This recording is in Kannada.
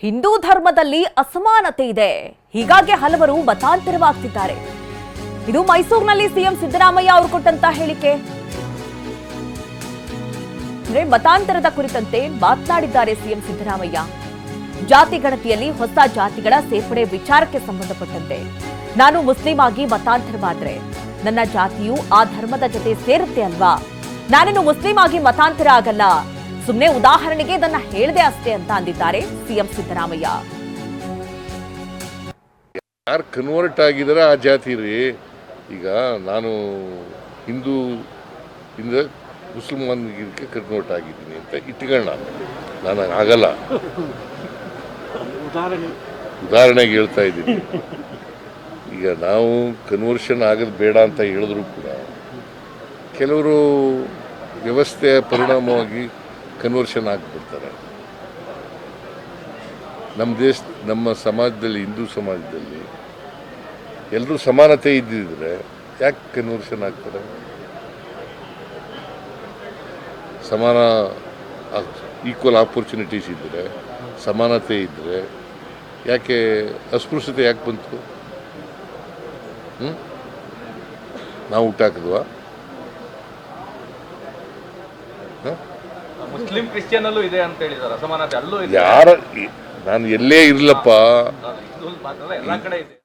ಹಿಂದೂ ಧರ್ಮದಲ್ಲಿ ಅಸಮಾನತೆ ಇದೆ, ಹೀಗಾಗಿ ಹಲವರು ಮತಾಂತರವಾಗ್ತಿದ್ದಾರೆ. ಇದು ಮೈಸೂರಿನಲ್ಲಿ ಸಿಎಂ ಸಿದ್ದರಾಮಯ್ಯ ಅವರು ಕೊಟ್ಟಂತ ಹೇಳಿಕೆ. ಮತಾಂತರದ ಕುರಿತಂತೆ ಮಾತನಾಡಿದ್ದಾರೆ ಸಿಎಂ ಸಿದ್ದರಾಮಯ್ಯ. ಜಾತಿ ಗಣತಿಯಲ್ಲಿ ಹೊಸ ಜಾತಿಗಳ ಸೇರ್ಪಡೆ ವಿಚಾರಕ್ಕೆ ಸಂಬಂಧಪಟ್ಟಂತೆ ನಾನು ಮುಸ್ಲಿಂ ಆಗಿ ಮತಾಂತರವಾದ್ರೆ ನನ್ನ ಜಾತಿಯು ಆ ಧರ್ಮದ ಜೊತೆ ಸೇರುತ್ತೆ ಅಲ್ವಾ, ನಾನೇನು ಮುಸ್ಲಿಂ ಆಗಿ ಮತಾಂತರ ಆಗಲ್ಲ, ಸುಮ್ಮನೆ ಉದಾಹರಣೆಗೆ ಇದನ್ನ ಹೇಳಿದೆ ಅಷ್ಟೇ ಅಂತ ಅಂದಿದ್ದಾರೆ ಸಿಎಂ ಸಿದ್ದರಾಮಯ್ಯ. ಯಾರು ಕನ್ವರ್ಟ್ ಆಗಿದಾರೆ ಆ ಜಾತಿ ರೀ. ಈಗ ನಾನು ಹಿಂದೂ ಇಂದ ಮುಸಲ್ಮಾನ್ಗೆ ಕನ್ವರ್ಟ್ ಆಗಿದ್ದೀನಿ ಅಂತ ಇಟ್ಕೊಳ್ಳೋಣ, ನಾನು ಆಗಲ್ಲ. ಉದಾಹರಣೆಗೆ ಹೇಳ್ತಾ ಇದ್ದೀನಿ. ಈಗ ನಾವು ಕನ್ವರ್ಷನ್ ಆಗೋದು ಬೇಡ ಅಂತ ಹೇಳಿದ್ರು ಕೂಡ ಕೆಲವರು ವ್ಯವಸ್ಥೆಯ ಪರಿಣಾಮವಾಗಿ ಕನ್ವರ್ಷನ್ ಆಗಿಬಿಡ್ತಾರೆ. ನಮ್ಮ ಸಮಾಜದಲ್ಲಿ, ಹಿಂದೂ ಸಮಾಜದಲ್ಲಿ ಎಲ್ಲರೂ ಸಮಾನತೆ ಇದ್ದಿದ್ರೆ ಯಾಕೆ ಕನ್ವರ್ಷನ್ ಆಗ್ತಾರೆ? ಸಮಾನ ಈಕ್ವಲ್ ಆಪರ್ಚುನಿಟೀಸ್ ಇದ್ದರೆ, ಸಮಾನತೆ ಇದ್ದರೆ ಯಾಕೆ ಅಸ್ಪೃಶ್ಯತೆ ಯಾಕೆ ಬಂತು? ನಾವು ಹುಟ್ಟಾಕಿದ್ವಾ? ಮುಸ್ಲಿಂ ಕ್ರಿಶ್ಚಿಯನ್ ಅಲ್ಲೂ ಇದೆ ಅಂತ ಹೇಳಿದಾರೆ, ಅಸಮಾನತೆ ಅಲ್ಲೂ ಇದೆ. ಯಾರ ನಾನು ಎಲ್ಲೇ ಇರ್ಲಪ್ಪ, ಎಲ್ಲ ಕಡೆ ಇದೆ.